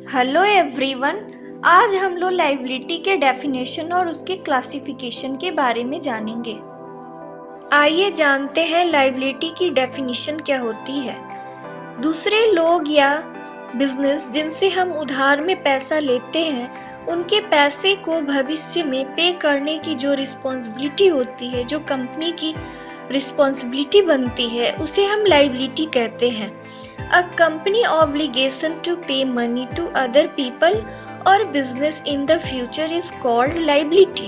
Hello everyone. आज हम लोग लायबिलिटी के डेफिनेशन और उसके क्लासिफिकेशन के बारे में जानेंगे। आइए जानते हैं लायबिलिटी की डेफिनेशन क्या होती है। दूसरे लोग या बिजनेस जिनसे हम उधार में पैसा लेते हैं उनके पैसे को भविष्य में पे करने की जो रिस्पॉन्सिबिलिटी होती है, जो कंपनी की रिस्पॉन्सिबिलिटी बनती है, उसे हम लायबिलिटी कहते हैं। A company obligation to pay money to other people or business in the future is called liability.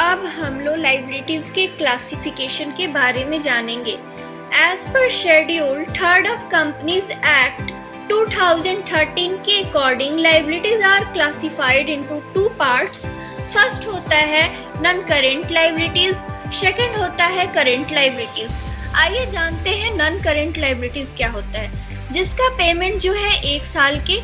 अब हम लोग लायबिलिटीज के क्लासिफिकेशन के बारे में जानेंगे। As per Schedule 3 of Companies Act 2013 के according liabilities are classified into two parts. First होता है नॉन करेंट लायबिलिटीज, सेकंड होता है करेंट लायबिलिटीज। आइए जानते हैं नॉन करेंट लायबिलिटीज क्या होता है। जिसका पेमेंट जो है 1 साल के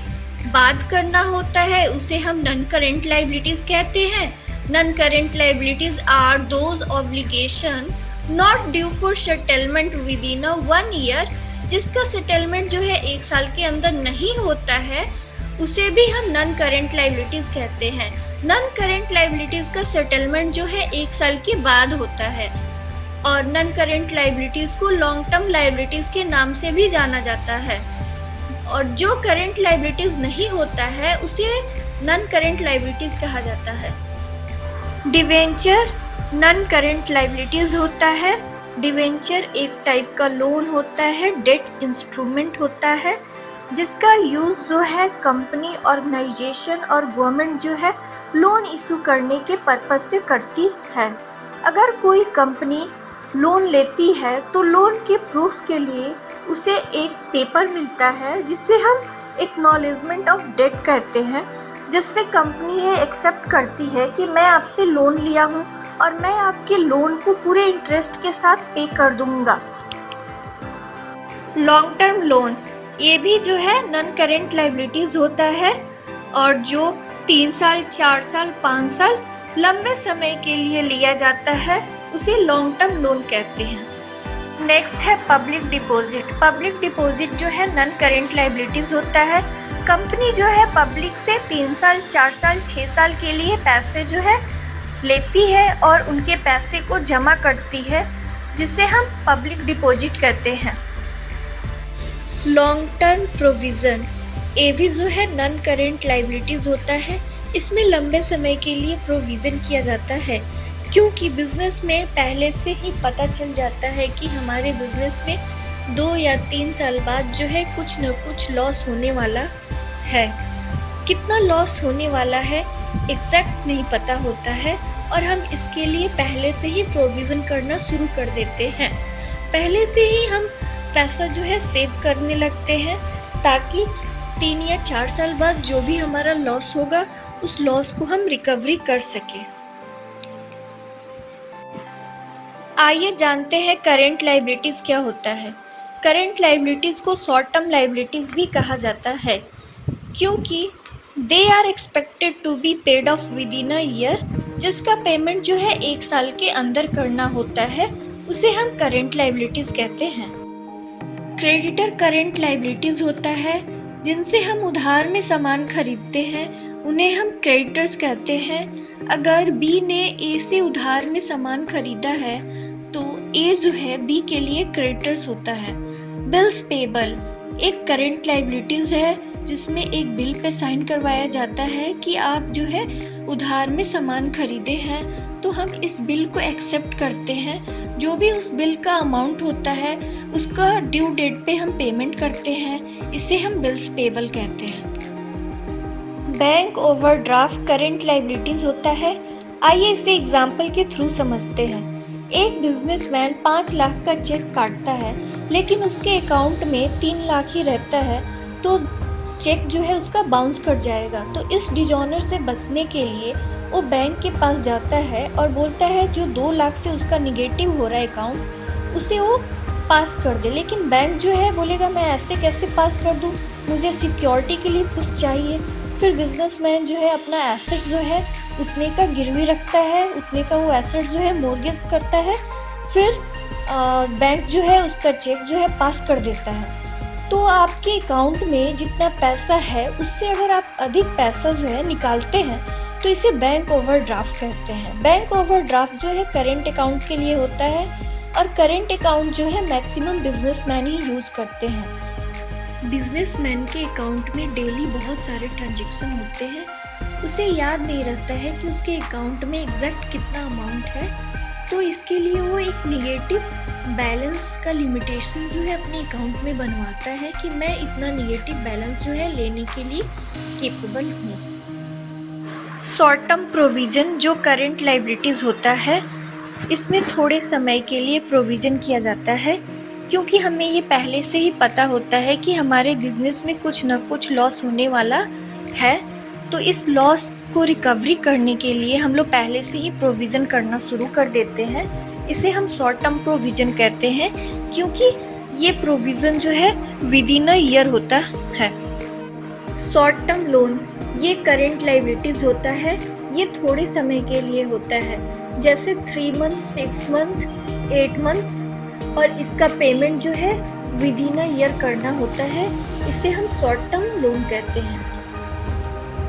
बाद करना होता है उसे हम नॉन करेंट लायबिलिटीज कहते हैं। Non current liabilities are those obligation not due for settlement within 1 year. जिसका सेटलमेंट जो है 1 साल के अंदर नहीं होता है उसे भी हम नॉन करेंट लायबिलिटीज कहते हैं। नॉन करेंट लायबिलिटीज का सेटलमेंट जो है 1 साल के बाद होता है और नॉन करेंट लायबिलिटीज को लॉन्ग टर्म लायबिलिटीज के नाम से भी जाना जाता है। और जो करेंट लायबिलिटीज नहीं होता है उसे नॉन करेंट लायबिलिटीज कहा जाता है। डिवेंचर नॉन करेंट लायबिलिटीज होता है। डिवेंचर एक टाइप का लोन होता है, डेट इंस्ट्रूमेंट होता है, जिसका यूज़ जो है कंपनी, ऑर्गेनाइजेशन और गवर्नमेंट जो है लोन इशू करने के पर्पज से करती है। अगर कोई कंपनी लोन लेती है तो लोन के प्रूफ के लिए उसे एक पेपर मिलता है जिससे हम एक्नॉलेजमेंट ऑफ डेट कहते हैं, जिससे कंपनी ये एक्सेप्ट करती है कि मैं आपसे लोन लिया हूँ और मैं आपके लोन को पूरे इंटरेस्ट के साथ पे कर दूंगा। लॉन्ग टर्म लोन ये भी जो है नॉन करेंट लायबिलिटीज होता है और जो 3 साल, 4 साल, 5 साल लंबे समय के लिए लिया जाता है उसे लॉन्ग टर्म लोन कहते हैं। नेक्स्ट है पब्लिक डिपॉजिट। पब्लिक डिपॉजिट जो है नॉन करेंट लायबिलिटीज होता है। कंपनी जो है पब्लिक से 3 साल, 4 साल, 6 साल के लिए पैसे जो है लेती है और उनके पैसे को जमा करती है, जिसे हम पब्लिक डिपॉजिट कहते हैं। लॉन्ग टर्म प्रोविज़न ये भी जो है नॉन करेंट लायबिलिटीज होता है। इसमें लंबे समय के लिए प्रोविज़न किया जाता है क्योंकि बिज़नेस में पहले से ही पता चल जाता है कि हमारे बिज़नेस में 2 या 3 साल बाद जो है कुछ न कुछ लॉस होने वाला है। कितना लॉस होने वाला है एग्जैक्ट नहीं पता होता है और हम इसके लिए पहले से ही प्रोविज़न करना शुरू कर देते हैं। पहले से ही हम पैसा जो है सेव करने लगते हैं ताकि 3 या 4 साल बाद जो भी हमारा लॉस होगा उस लॉस को हम रिकवरी कर सकें। आइए जानते हैं करेंट लायबिलिटीज़ क्या होता है। करेंट लायबिलिटीज़ को शॉर्ट टर्म लायबिलिटीज़ भी कहा जाता है क्योंकि they are expected to be paid off within a year. जिसका पेमेंट जो है 1 साल के अंदर करना होता है उसे हम करेंट लायबिलिटीज़ कहते हैं। क्रेडिटर करेंट लायबिलिटीज़ होता है। जिनसे हम उधार में सामान खरीदते हैं उन्हें हम क्रेडिटर्स कहते हैं। अगर बी ने ए से उधार में सामान खरीदा है तो ए जो है बी के लिए क्रेडिटर्स होता है। बिल्स पेबल एक करेंट लायबिलिटीज़ है जिसमें एक बिल पे साइन करवाया जाता है कि आप जो है उधार में सामान खरीदे हैं तो हम इस बिल को एक्सेप्ट करते हैं। जो भी उस बिल का अमाउंट होता है उसका ड्यू डेट पे हम पेमेंट करते हैं, इसे हम बिल्स पेबल कहते हैं। बैंक ओवरड्राफ्ट करेंट लायबिलिटीज़ होता है। आइए इसे एग्जाम्पल के थ्रू समझते हैं। एक बिजनेसमैन 5 लाख का चेक काटता है लेकिन उसके अकाउंट में 3 लाख ही रहता है तो चेक जो है उसका बाउंस कर जाएगा। तो इस डिजॉनर से बचने के लिए वो बैंक के पास जाता है और बोलता है जो 2 लाख से उसका निगेटिव हो रहा है अकाउंट उसे वो पास कर दे। लेकिन बैंक जो है बोलेगा मैं ऐसे कैसे पास कर दूँ, मुझे सिक्योरिटी के लिए कुछ चाहिए। फिर बिजनेसमैन जो है अपना एसेट जो है उतने का गिरवी रखता है, उतने का वो एसेट जो है मोर्गेज करता है। फिर बैंक जो है उसका चेक जो है पास कर देता है। तो आपके अकाउंट में जितना पैसा है उससे अगर आप अधिक पैसा जो है निकालते हैं तो इसे बैंक ओवरड्राफ्ट कहते हैं। बैंक ओवरड्राफ्ट जो है करेंट अकाउंट के लिए होता है और करेंट अकाउंट जो है मैक्सिमम बिजनेसमैन ही यूज़ करते हैं। बिजनेसमैन के अकाउंट में डेली बहुत सारे ट्रांजैक्शन होते हैं, उसे याद नहीं रहता है कि उसके अकाउंट में एग्जैक्ट कितना अमाउंट है, तो इसके लिए वो एक निगेटिव बैलेंस का लिमिटेशन जो है अपने अकाउंट में बनवाता है कि मैं इतना निगेटिव बैलेंस जो है लेने के लिए केपेबल हूँ। शॉर्ट टर्म प्रोविज़न जो करंट लायबिलिटीज़ होता है, इसमें थोड़े समय के लिए प्रोविज़न किया जाता है क्योंकि हमें ये पहले से ही पता होता है कि हमारे बिजनेस में कुछ न कुछ लॉस होने वाला है, तो इस लॉस को रिकवरी करने के लिए हम लोग पहले से ही प्रोविज़न करना शुरू कर देते हैं। इसे हम शॉर्ट टर्म प्रोविज़न कहते हैं क्योंकि ये प्रोविज़न जो है विद इन अ ईयर होता है। शॉर्ट टर्म लोन ये करेंट लायबिलिटीज़ होता है, ये थोड़े समय के लिए होता है, जैसे 3 मंथ, 6 मंथ, 8 मंथ्स, और इसका पेमेंट जो है विद इन अ ईयर करना होता है, इसे हम शॉर्ट टर्म लोन कहते हैं।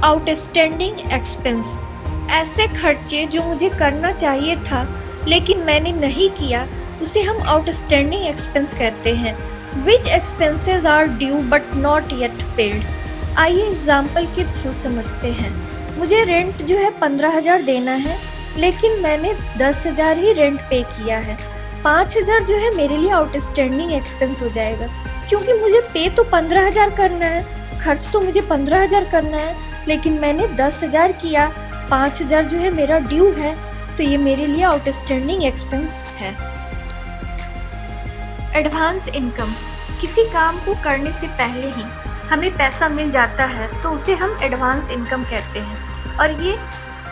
आउटस्टैंडिंग एक्सपेंस ऐसे खर्चे जो मुझे करना चाहिए था लेकिन मैंने नहीं किया, उसे हम आउटस्टैंडिंग एक्सपेंस कहते हैं। Which expenses are due but not yet paid. आइए एग्जाम्पल के थ्रू समझते हैं। मुझे रेंट जो है 15,000 देना है लेकिन मैंने 10,000 ही रेंट पे किया है। 5,000 जो है मेरे लिए आउटस्टैंडिंग एक्सपेंस हो जाएगा क्योंकि मुझे पे तो 15,000 करना है, खर्च तो मुझे 15,000 करना है, लेकिन मैंने 10,000 किया, 5,000 जो है मेरा ड्यू है, तो ये मेरे लिए आउटस्टैंडिंग एक्सपेंस है। एडवांस इनकम किसी काम को करने से पहले ही हमें पैसा मिल जाता है तो उसे हम एडवांस इनकम कहते हैं और ये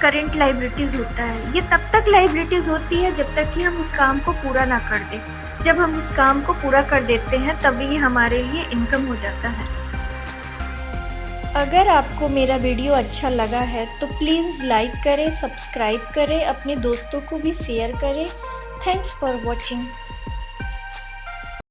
करंट लायबिलिटीज़ होता है। ये तब तक लायबिलिटीज़ होती है जब तक कि हम उस काम को पूरा ना कर दें। जब हम उस काम को पूरा कर देते हैं तभी ये हमारे लिए इनकम हो जाता है। अगर आपको मेरा वीडियो अच्छा लगा है तो प्लीज़ लाइक करें, सब्सक्राइब करें, अपने दोस्तों को भी शेयर करें। Thanks for watching.